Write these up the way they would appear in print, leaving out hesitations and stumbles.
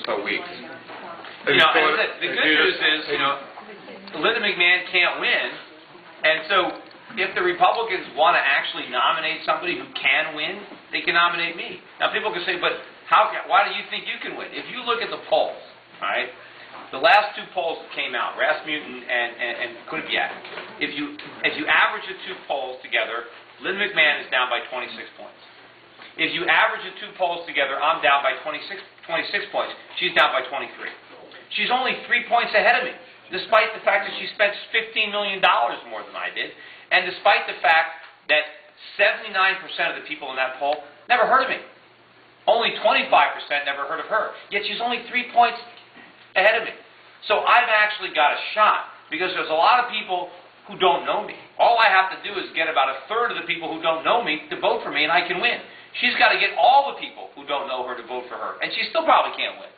a week. The good news is, Linda McMahon can't win, and so if the Republicans want to actually nominate somebody who can win, they can nominate me. Now people can say, but why do you think you can win? If you look at the polls, all right, the last two polls that came out, Rasmussen and Quinnipiac, if you average the two polls together, Linda McMahon is down by 26 points. If you average the two polls together, I'm down by 26 points. She's down by 23. She's only 3 points ahead of me, despite the fact that she spent $15 million more than I did, and despite the fact that 79% of the people in that poll never heard of me. Only 25% never heard of her. Yet she's only 3 points ahead of me. So I've actually got a shot, because there's a lot of people who don't know me. All I have to do is get about a third of the people who don't know me to vote for me, and I can win. She's got to get all the people who don't know her to vote for her, and she still probably can't win,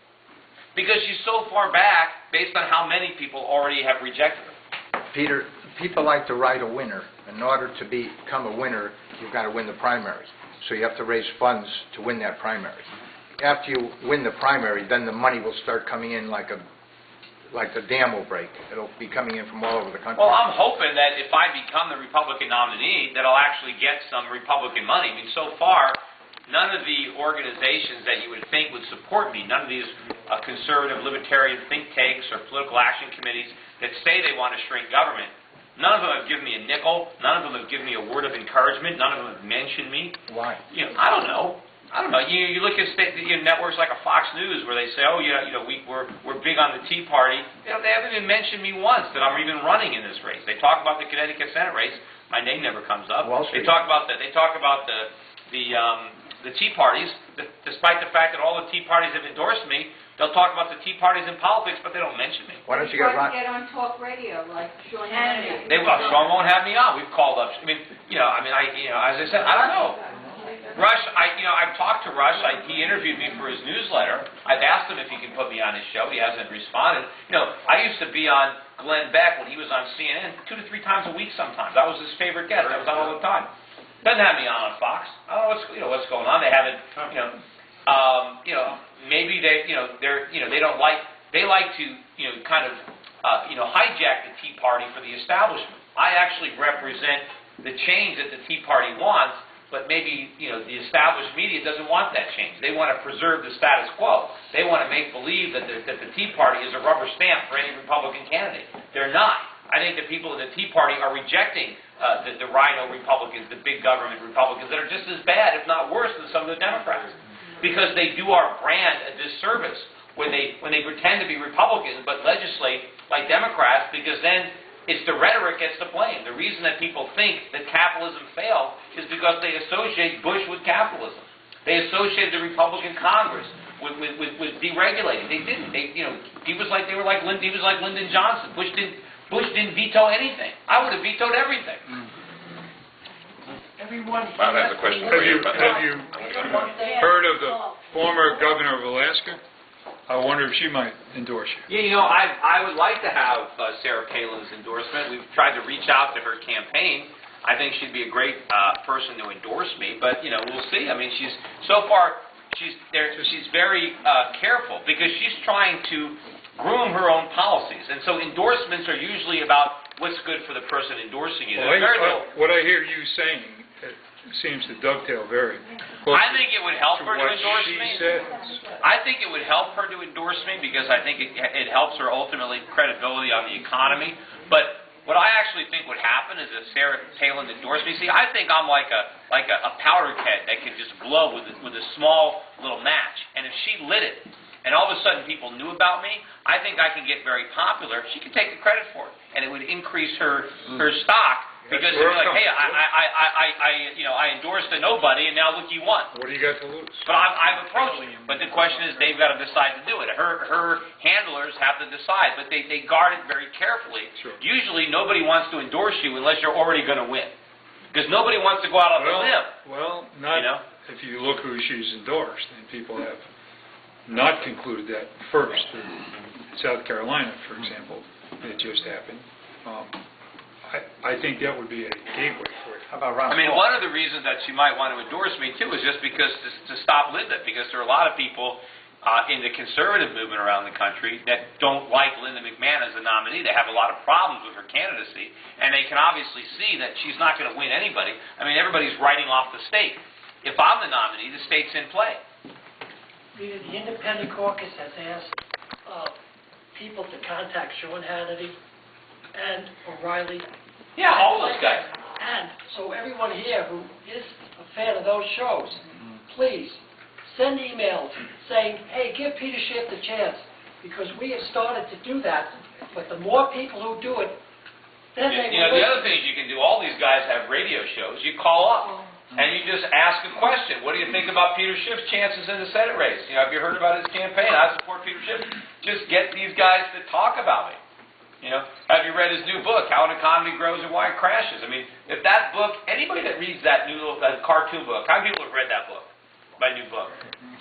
because she's so far back based on how many people already have rejected her. Peter, people like to ride a winner. In order to become a winner, you've got to win the primaries. So you have to raise funds to win that primary. After you win the primary, then the money will start coming in like the dam will break. It'll be coming in from all over the country. Well, I'm hoping that if I become the Republican nominee, that I'll actually get some Republican money. I mean, so far, none of the organizations that you would think would support me, none of these conservative, libertarian think tanks or political action committees that say they want to shrink government, none of them have given me a nickel. None of them have given me a word of encouragement. None of them have mentioned me. Why? I don't know. You look at networks like a Fox News where they say, oh, we're big on the Tea Party. They haven't even mentioned me once that I'm even running in this race. They talk about the Connecticut Senate race. My name never comes up. They talk about the Tea Parties, despite the fact that all the Tea Parties have endorsed me. They'll talk about the Tea Parties in politics, but they don't mention me. Why don't you get on talk radio like Sean Hannity? Sean won't have me on. We've called up. As I said, I don't know. Rush, I've talked to Rush. He interviewed me for his newsletter. I've asked him if he can put me on his show. He hasn't responded. I used to be on Glenn Beck when he was on CNN 2 to 3 times a week sometimes. I was his favorite guest. I was on all the time. Doesn't have me on Fox. I don't know what's going on. They haven't, maybe they don't like, they like to, hijack the Tea Party for the establishment. I actually represent the change that the Tea Party wants, but maybe, the established media doesn't want that change. They want to preserve the status quo. They want to make believe that the Tea Party is a rubber stamp for any Republican candidate. They're not. I think the people in the Tea Party are rejecting the rhino Republicans, the big government Republicans that are just as bad, if not worse, than some of the Democrats. Because they do our brand a disservice when they pretend to be Republicans but legislate like Democrats, because then it's the rhetoric gets the blame. The reason that people think that capitalism failed is because they associate Bush with capitalism. They associated the Republican Congress with deregulating. They didn't. He was like Lyndon Johnson. Bush didn't veto anything. I would have vetoed everything. Bob has a question for you. Have you heard of the former governor of Alaska? I wonder if she might endorse you. Yeah, I would like to have Sarah Palin's endorsement. We've tried to reach out to her campaign. I think she'd be a great person to endorse me, but we'll see. I mean, she's very careful because she's trying to groom her own policies, and so endorsements are usually about what's good for the person endorsing you. What I hear you saying seems to dovetail very closely. I think it would help her to endorse me. I think it would help her to endorse me because I think it helps her ultimately credibility on the economy. But what I actually think would happen is if Sarah Palin endorsed me. See, I think I'm like a powder keg that can just blow with a small little match. And if she lit it, and all of a sudden people knew about me, I think I can get very popular. She could take the credit for it, and it would increase her stock. Because they're like, hey, I endorsed a nobody, and now look, you won. What do you got to lose? But I've approached them. But the question is, they've got to decide to do it. Her handlers have to decide, but they guard it very carefully. Sure. Usually, nobody wants to endorse you unless you're already going to win, because nobody wants to go out on the limb. Well, not if you look who she's endorsed, and people have not concluded that first. In South Carolina, for example, it just happened. I think that would be a gateway for it. How about Ron I mean, Paul? one of the reasons that she might want to endorse me, too, is just because to stop Linda, because there are a lot of people in the conservative movement around the country that don't like Linda McMahon as a nominee. They have a lot of problems with her candidacy, and they can obviously see that she's not going to win anybody. I mean, everybody's writing off the state. If I'm the nominee, the state's in play. Rita, the Independent Caucus has asked people to contact Sean Hannity and O'Reilly. Yeah, all those guys. And so everyone here who is a fan of those shows, please send emails saying, hey, give Peter Schiff a chance, because we have started to do that, but the more people who do it, then they will The other things you can do, all these guys have radio shows. You call up and you just ask a question. What do you think about Peter Schiff's chances in the Senate race? Have you heard about his campaign? I support Peter Schiff. Just get these guys to talk about it. Have you read his new book, How an Economy Grows and Why It Crashes? I mean, if that book, anybody that reads that new cartoon book, how many people have read that book? My new book.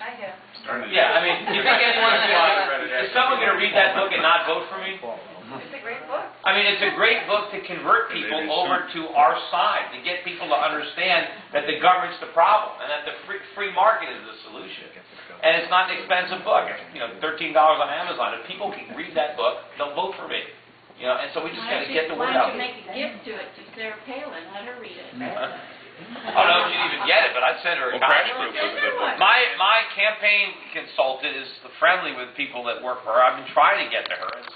I have. Yeah, I mean, you think anyone's is someone going to read that book and not vote for me? It's a great book. I mean, it's a great book to convert people over to our side, to get people to understand that the government's the problem and that the free market is the solution. And it's not an expensive book. It's, $13 on Amazon. If people can read that book, they'll vote for me. And so we just got to get the word out. Why don't you make a gift to it to Sarah Palin? Let her read it. I don't know if she'd even get it, but I'd send her a Crash copy. Proof was a good book. My campaign consultant is friendly with people that work for her. I've been trying to get to her, and so